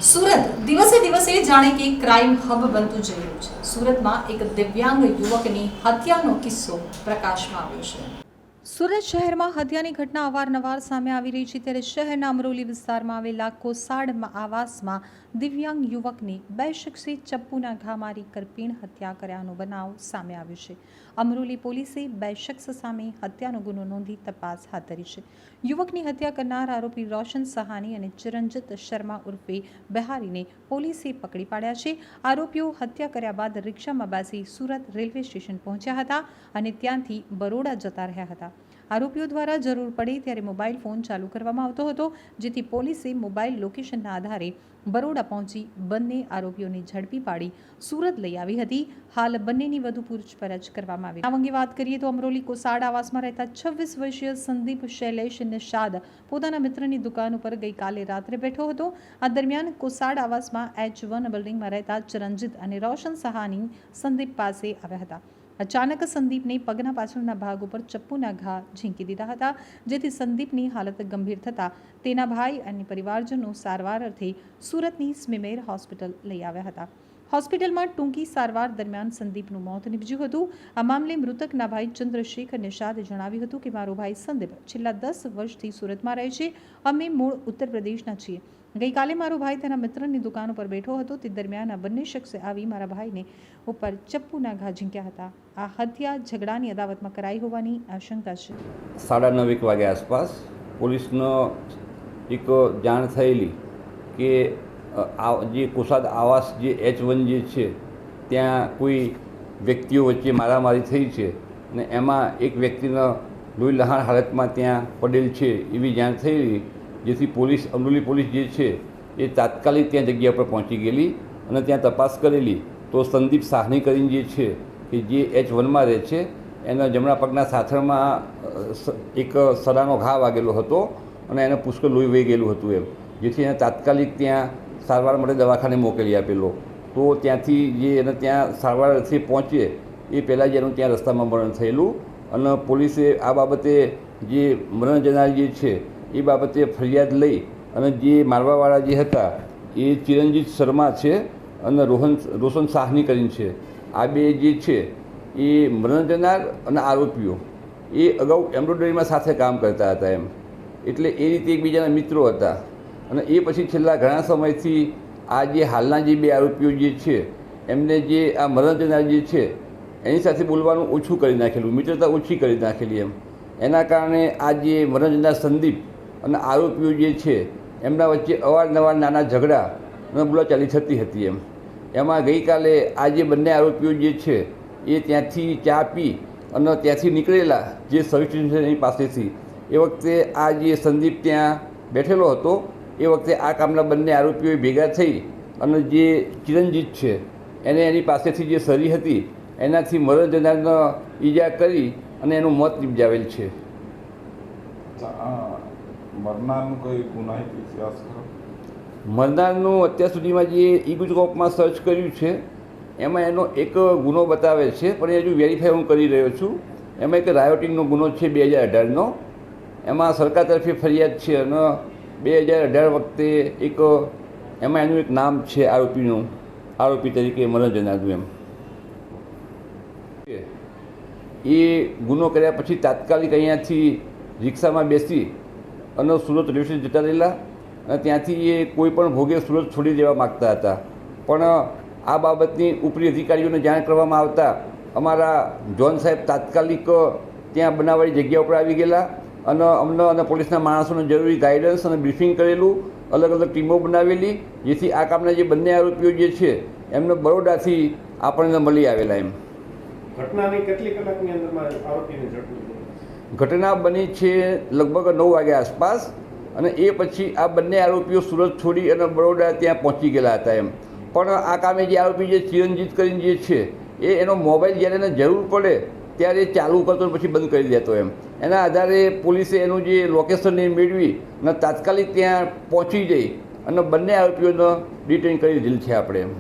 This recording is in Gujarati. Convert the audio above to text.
સુરત દિવસે દિવસે જાણે કે ક્રાઇમ હબ બનતું જઈ રહ્યું છે। સુરતમાં એક દિવ્યાંગ યુવકની હત્યાનો કિસ્સો પ્રકાશમાં આવ્યો છે। સુરત શહેરમાં હત્યાની ઘટના અવારનવાર સામે આવી રહી છે, ત્યારે શહેરના અમરોલી વિસ્તારમાં આવેલા કોસાડ આવાસમાં દિવ્યાંગ યુવકની બે શખ્સે ચપ્પુના ઘા મારી કરપીણ હત્યા કર્યાનો બનાવ સામે આવ્યો છે। અમરોલી પોલીસે બે શખ્સ સામે હત્યાનો ગુનો નોંધી તપાસ હાથ ધરી છે। યુવકની હત્યા કરનાર આરોપી રોશન સહાની અને ચિરંજીત શર્મા ઉર્ફે બિહારીને પોલીસે પકડી પાડ્યા છે। આરોપીઓ હત્યા કર્યા બાદ રિક્ષામાં બેસી સુરત રેલવે સ્ટેશન પહોંચ્યા હતા અને ત્યાંથી બરોડા જતા રહ્યા હતા। આરોપીઓ દ્વારા જરૂર પડે ત્યારે મોબાઈલ ફોન ચાલુ કરવામાં આવતો હતો, જેથી પોલીસે મોબાઈલ લોકેશનના આધારે બરોડા પહોંચી બંને આરોપીઓને ઝડપી પાડી સુરત લઈ આવી હતી। હાલ બંનેની વધુ પૂછપરછ કરવામાં આવી। આ અંગે વાત કરીએ તો અમરોલી કોસાડ આવાસમાં રહેતા 26 વર્ષીય સંદીપ શૈલેષ નિષાદ પોતાના મિત્રની દુકાન ઉપર ગઈકાલે રાત્રે બેઠો હતો। આ દરમિયાન કોસાડ આવાસમાં H1 બિલ્ડિંગમાં રહેતા ચિરંજીત અને રોશન સહાની સંદીપ પાસે આવ્યા હતા। અચાનક સંદીપને પગના પાછળના ભાગ ઉપર ચપ્પુના ઘા ઝીંકી દીધા હતા, જેથી સંદીપની હાલત ગંભીર થતાં તેના ભાઈ અને પરિવારજનો સારવાર અર્થે સુરતની સ્મીમેર હોસ્પિટલ લઈ આવ્યા હતા। હોસ્પિટલમાં ટૂંકી સારવાર દરમિયાન સંદીપનું મોત નીપજ્યું હતું। આ મામલે મૃતકના ભાઈ ચંદ્રશેખર નિષાદે જણાવ્યું હતું કે મારો ભાઈ સંદીપ છેલ્લા 10 વર્ષથી સુરતમાં રહે છે। અમે મૂળ ઉત્તર પ્રદેશના છીએ। ગઈકાલે મારો ભાઈ તેના મિત્રની દુકાન ઉપર બેઠો હતો, તે દરમિયાન આ બંને શખ્સે આવી મારા ભાઈને ઉપર ચપ્પુના ઘા ઝીંક્યા હતા। આ હત્યા ઝઘડાની અદાવતમાં કરાઈ હોવાની આશંકા છે। 9:30 વાગ્યા આસપાસ પોલીસનો એક જાણ થયેલી કે જે કોસાદ આવાસ જે H1 જે છે ત્યાં કોઈ વ્યક્તિઓ વચ્ચે મારામારી થઈ છે અને એમાં એક વ્યક્તિનો લોહી લહાણ હાલતમાં ત્યાં પડેલ છે એવી જાણ થયેલી, જેથી પોલીસ અમરોલી પોલીસ જે છે એ તાત્કાલિક ત્યાં જગ્યા પર પહોંચી ગયેલી અને ત્યાં તપાસ કરેલી તો સંદીપ સાહની કરીને જે છે કે જે H1માં રહે છે એના જમણા પગના સાથળમાં એક સડાનો ઘા વાગેલો હતો અને એને પુષ્કળ લોહી વહી ગયેલું હતું એમ, જેથી એને તાત્કાલિક ત્યાં સારવાર માટે દવાખાને મોકલી આપેલો। તો ત્યાંથી જે એને ત્યાં સારવારથી પહોંચે એ પહેલાં જ એનું ત્યાં રસ્તામાં મરણ થયેલું અને પોલીસે આ બાબતે જે મરણ જનાર જે છે એ બાબતે ફરિયાદ લઈ અને જે મારવાવાળા જે હતા એ ચિરંજીત શર્મા છે અને રોશન સાહની કરીને છે। આ બે જે છે એ મરણ જનાર અને આરોપીઓ એ અગાઉ એમ્બ્રોઇડરીમાં સાથે કામ કરતા હતા એમ, એટલે એ રીતે એકબીજાના મિત્રો હતા અને એ પછી છેલ્લા ઘણા સમયથી આ જે હાલના જે બે આરોપીઓ જે છે એમને જે આ મરણ જનાર જે છે એની સાથે બોલવાનું ઓછું કરી નાખેલું, મિત્રતા ઓછી કરી નાખેલી એમ, એના કારણે આ જે મરણ જનાર સંદીપ અને આરોપીઓ જે છે એમના વચ્ચે અવારનવાર નાના ઝઘડા અને બોલાચાલી થતી હતી એમ। એમાં ગઈકાલે આ જે બંને આરોપીઓ જે છે એ ત્યાંથી ચા પી અને ત્યાંથી નીકળેલા જે સર્વિસ સ્ટેશનની પાસેથી એ વખતે આ જે સંદીપ ત્યાં બેઠેલો હતો એ વખતે આ કામના બંને આરોપીઓ ભેગા થઈ અને જે ચિરંજીત છે એને એની પાસેથી જે સરી હતી એનાથી મરણ જનારને ઈજા કરી અને એનું મોત નિપજાવેલ છે। મરનારનું કોઈ ગુનાહિત ઇતિહાસ ખરો? મરનારનું અત્યાર સુધીમાં જે ઈ-ગુજકોપમાં સર્ચ કર્યું છે એમાં એનો એક ગુનો બતાવે છે, પણ એ હજુ વેરીફાઈ હું કરી રહ્યો છું। એમાં એક રાયોટિંગનો ગુનો છે 2018નો, એમાં સરકાર તરફે ફરિયાદ છે અને 2018 વખતે એક એમાં એનું એક નામ છે આરોપી તરીકે મરણ જનારનું એમ। એ ગુનો કર્યા પછી તાત્કાલિક અહીંયાથી રિક્ષામાં બેસી અને સુરત રેલવે સ્ટેશન જતા રહેલા અને ત્યાંથી એ કોઈ પણ ભોગે સુરત છોડી દેવા માગતા હતા, પણ આ બાબતની ઉપરી અધિકારીઓને જાણ કરવામાં આવતા અમારા જોન સાહેબ તાત્કાલિક ત્યાં બનાવવાળી જગ્યા ઉપર આવી ગયેલા અને અમને અને પોલીસના માણસોને જરૂરી ગાઈડન્સ અને બ્રીફિંગ કરેલું, અલગ અલગ ટીમો બનાવેલી, જેથી આ કામના જે બંને આરોપીઓ જે છે એમને બરોડાથી આપણને મળી આવેલા એમ। ઘટનાની કેટલી કલાકની અંદરમાં આરોપીને ઝડપી? ઘટના બની છે લગભગ 9 વાગ્યા આસપાસ અને એ પછી આ બંને આરોપીઓ સુરત છોડી અને બરોડા ત્યાં પહોંચી ગયેલા હતા એમ, પણ આ કામે જે આરોપી જે ચિરંજીત કરીને જે છે એ એનો મોબાઈલ જ્યારે એને જરૂર પડે ત્યારે ચાલુ કરતો પછી બંધ કરી દેતો એમ, એના આધારે પોલીસે એનું જે લોકેશન એ મેળવી અને તાત્કાલિક ત્યાં પહોંચી જઈ અને બંને આરોપીઓને ડિટેન કરી દીધેલ છે આપણે એમ।